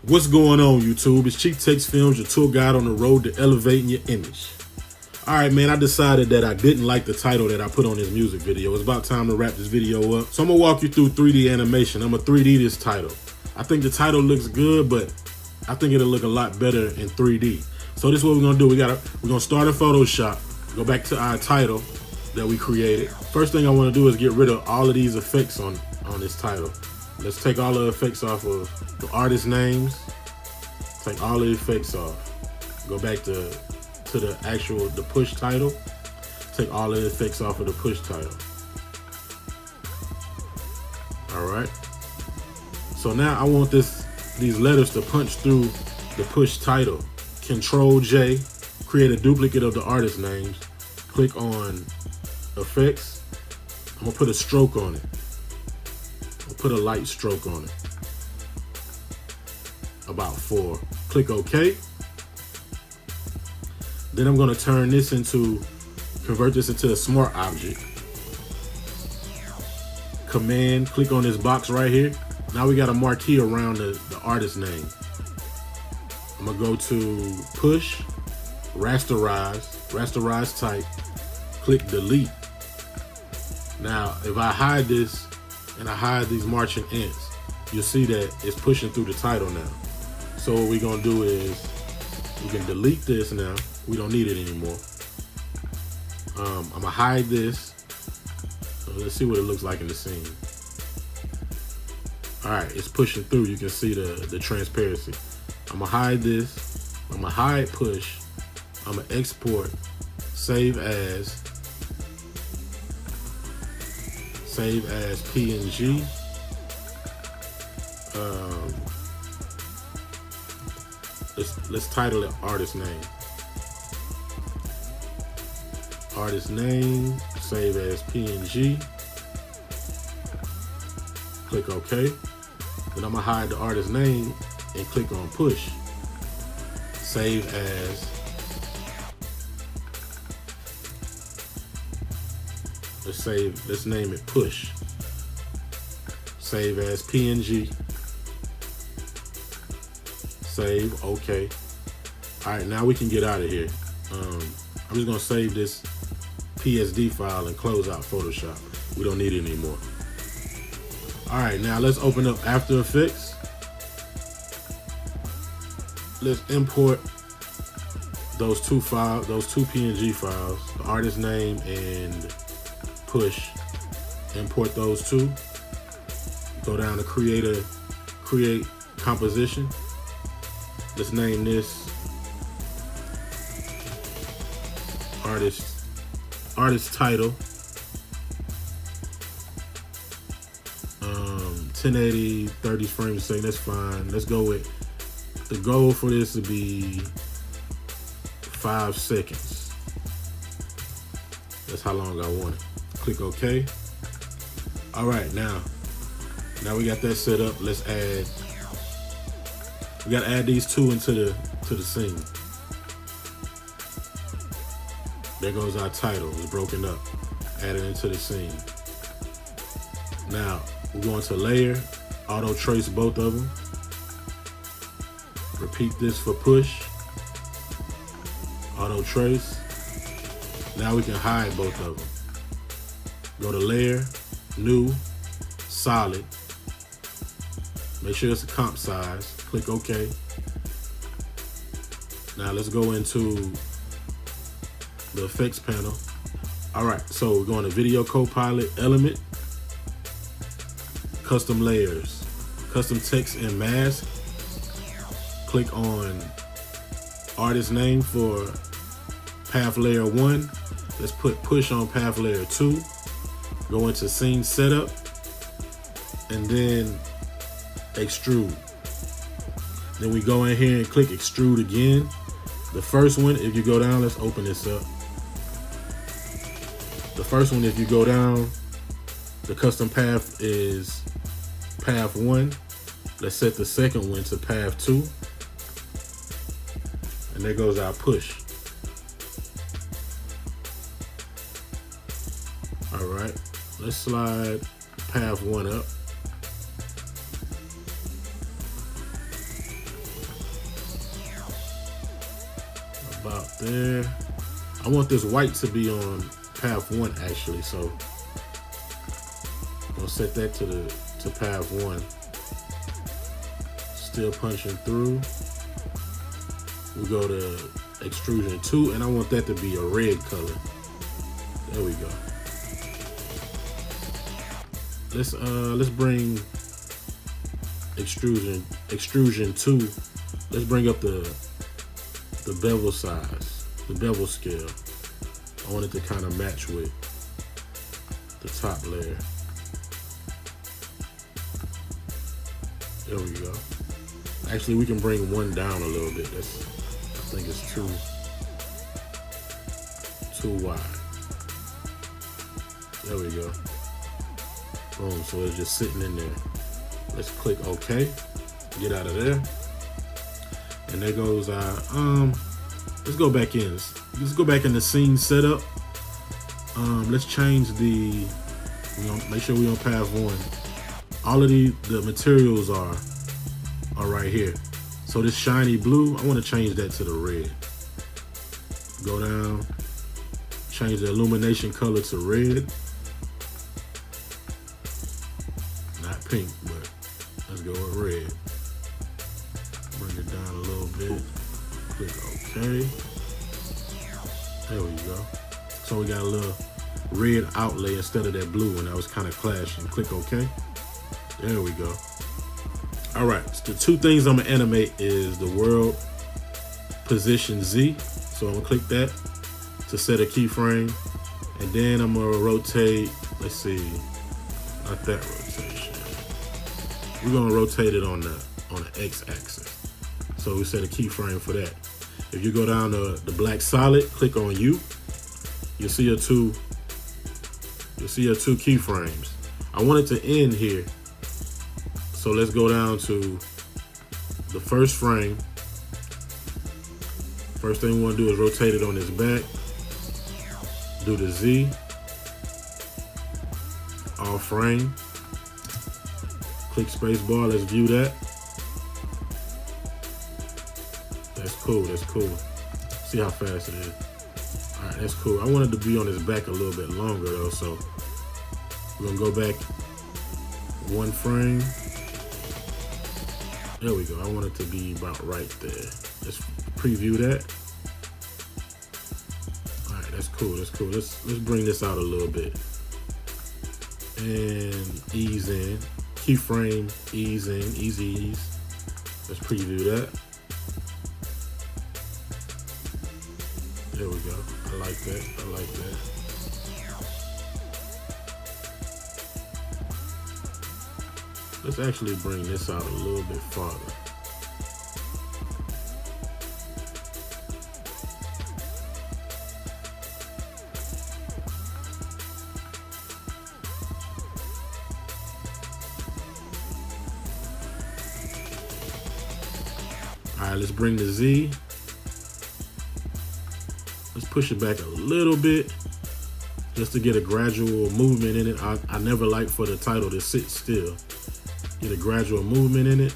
What's going on, YouTube? It's CHIEFTEXX Films, your tour guide on the road to elevating your image. Alright, man, I decided that I didn't like the title that I put on this music video. It's about time to wrap this video up. So I'm gonna walk you through 3D animation. I'm gonna 3D this title. I think the title looks good, but I think it'll look a lot better in 3D. So this is what we're gonna do. We're gonna start in Photoshop, go back to our title that we created. First thing I wanna do is get rid of all of these effects on this title. Let's take all the effects off of the artist names. Take all the effects off. Go back to the push title. Take all the effects off of the push title. All right. So now I want these letters to punch through the push title. Control J, create a duplicate of the artist names. Click on effects. I'm gonna put a stroke on it. Put a light stroke on it, about 4. Click OK. Then I'm going to convert this into a smart object. Command, click on this box right here. Now we got a marquee around the artist name. I'm going to go to push, rasterize type, click delete. Now if I hide this, and I hide these marching ants, you'll see that it's pushing through the title now. So what we're gonna do is we can delete this now. We don't need it anymore. I'm gonna hide this. So let's see what it looks like in the scene. All right, it's pushing through. You can see the transparency. I'm gonna hide this. I'm gonna hide push. I'm gonna export, save as PNG. Let's title it artist name. Artist name, save as PNG. Click OK. Then I'm gonna hide the artist name and click on push. Save as. Let's name it push. Save as PNG. Save, okay. All right, now we can get out of here. I'm just gonna save this PSD file and close out Photoshop. We don't need it anymore. All right, now let's open up After Effects. Let's import those two PNG files, the artist name and push. Import those two. Go down to create composition. Let's name this artist title. 1080 30 frames a second. That's fine. Let's go with the goal for this to be 5 seconds. That's how long I want it. Click OK. All right, now we got that set up. Let's add. We got to add these two into the scene. There goes our title. It's broken up. Add it into the scene. Now we're going to layer, auto trace both of them. Repeat this for push. Auto trace. Now we can hide both of them. Go to layer, new, solid. Make sure it's a comp size. Click OK. Now let's go into the effects panel. All right, so we're going to Video Copilot, Element, Custom Layers, Custom Text and Mask. Click on Artist Name for Path Layer 1. Let's put push on Path Layer 2. Go into Scene Setup, and then extrude. Then we go in here and click extrude again. The first one, if you go down, let's open this up. The first one, if you go down, the custom path is path 1. Let's set the second one to path 2. And there goes our push. All right, let's slide path 1 up. About there. I want this white to be on path 1 actually, so I'm gonna set that to path 1. Still punching through. We go to extrusion 2, and I want that to be a red color. There we go. Let's bring extrusion 2. Let's bring up the bevel size, the bevel scale. I want it to kind of match with the top layer. There we go. Actually, we can bring one down a little bit. I think it's too wide. There we go. Boom, so it's just sitting in there. Let's click OK. Get out of there. And there goes our, let's go back in. Let's go back in the scene setup. Let's change make sure we on path 1. All of the materials are right here. So this shiny blue, I want to change that to the red. Go down, change the illumination color to red. Not pink, but let's go with red. Bring it down a little bit. Click OK. There we go. So we got a little red outlay instead of that blue one that was kind of clashing. Click OK. There we go. All right, so the 2 things I'm gonna animate is the world position Z. So I'm gonna click that to set a keyframe, and then I'm gonna rotate. Let's see, not that rotation. We're gonna rotate it on the X-axis. So we set a keyframe for that. If you go down to the black solid, click on U. You'll see your two keyframes. I want it to end here. So let's go down to the first frame. First thing we want to do is rotate it on its back. Do the Z. All frame. Click space bar. Let's view that. That's cool. That's cool. See how fast it is. All right, that's cool. I want it to be on its back a little bit longer though, so we're gonna go back 1 frame. There we go. I want it to be about right there. Let's preview that. All right, that's cool. That's cool. Let's bring this out a little bit and ease in. Keyframe, ease in, ease. Let's preview that. There we go. I like that. I like that. Let's actually bring this out a little bit farther. All right, let's bring the Z. Let's push it back a little bit just to get a gradual movement in it. I never like for the title to sit still. Get a gradual movement in it.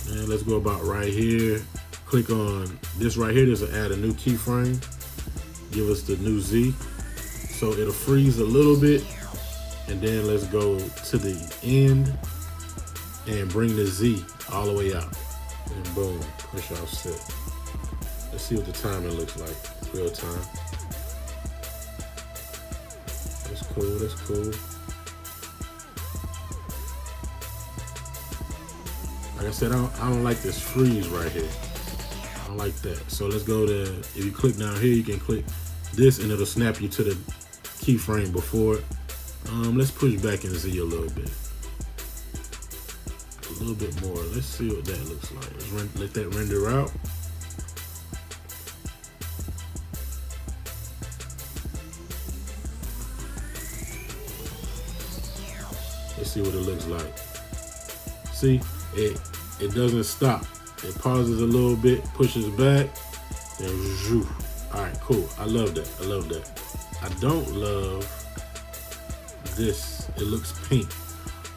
And let's go about right here. Click on this right here. This will add a new keyframe. Give us the new Z. So it'll freeze a little bit. And then let's go to the end and bring the Z all the way out. And boom, push offset. Let's see what the timing looks like. Real time. That's cool, that's cool. Like I said, I don't like this freeze right here. I don't like that. So let's go to, if you click down here, you can click this and it'll snap you to the keyframe before it. Let's push back in Z a little bit. A little bit more. Let's see what that looks like. Let's let that render out. Let's see what it looks like. See, it doesn't stop. It pauses a little bit, pushes back, and zoom. All right, cool. I love that. I love that. I don't love this. It looks pink.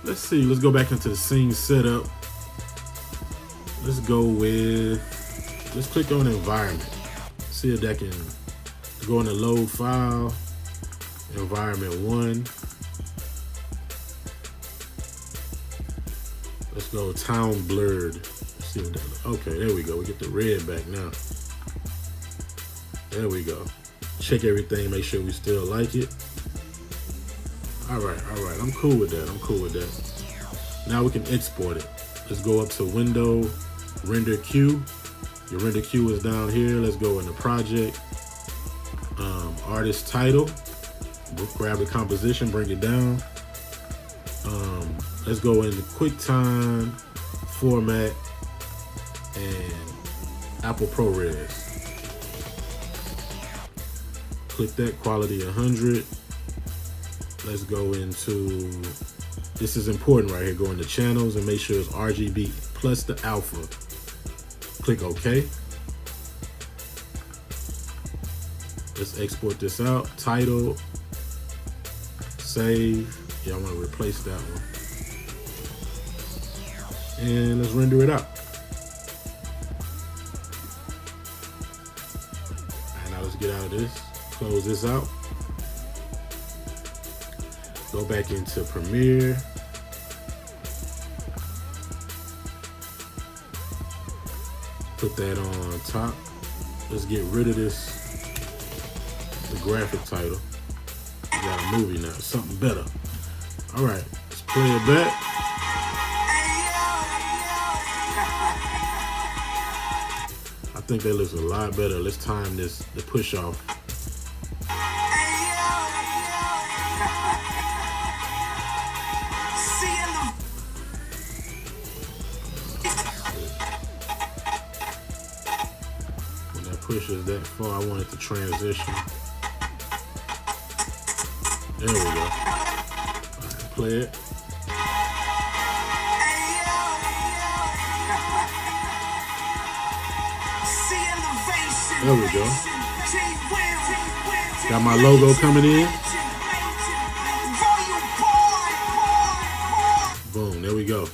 Let's see. Let's go back into the scene setup. Let's go with. Let's click on environment. See if that can go in the load file, environment 1. Let's go town blurred. Let's see what that, okay, there we go. We get the red back now. There we go. Check everything, make sure we still like it. All right, I'm cool with that, I'm cool with that. Now we can export it. Let's go up to Window, Render Queue. Your render queue is down here. Let's go into Project, Artist Title. Grab the composition, bring it down. Let's go into QuickTime, Format, and Apple ProRes. Click that, quality 100. Let's go into, this is important right here, go into channels and make sure it's RGB plus the alpha. Click OK. Let's export this out. Title, save. Yeah, I'm gonna replace that one. And let's render it out. And now let's get out of this. Close this out. Go back into Premiere. Put that on top. Let's get rid of this, the graphic title. We got a movie now, something better. All right, let's play it back. I think that looks a lot better. Let's time this, the push off. Pushes that far, I want it to transition. There we go. All right, play it. There we go. Got my logo coming in. Boom, there we go.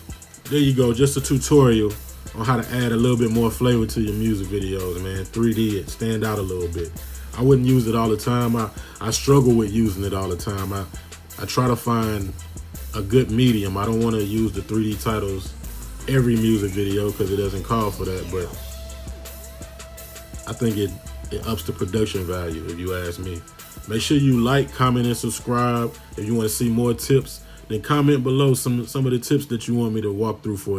There you go, just a tutorial on how to add a little bit more flavor to your music videos, man. 3D it, stand out a little bit. I wouldn't use it all the time. I struggle with using it all the time. I try to find a good medium. I don't want to use the 3D titles every music video because it doesn't call for that, but I think it ups the production value, if you ask me. Make sure you like, comment, and subscribe. If you want to see more tips, then comment below some of the tips that you want me to walk through for you.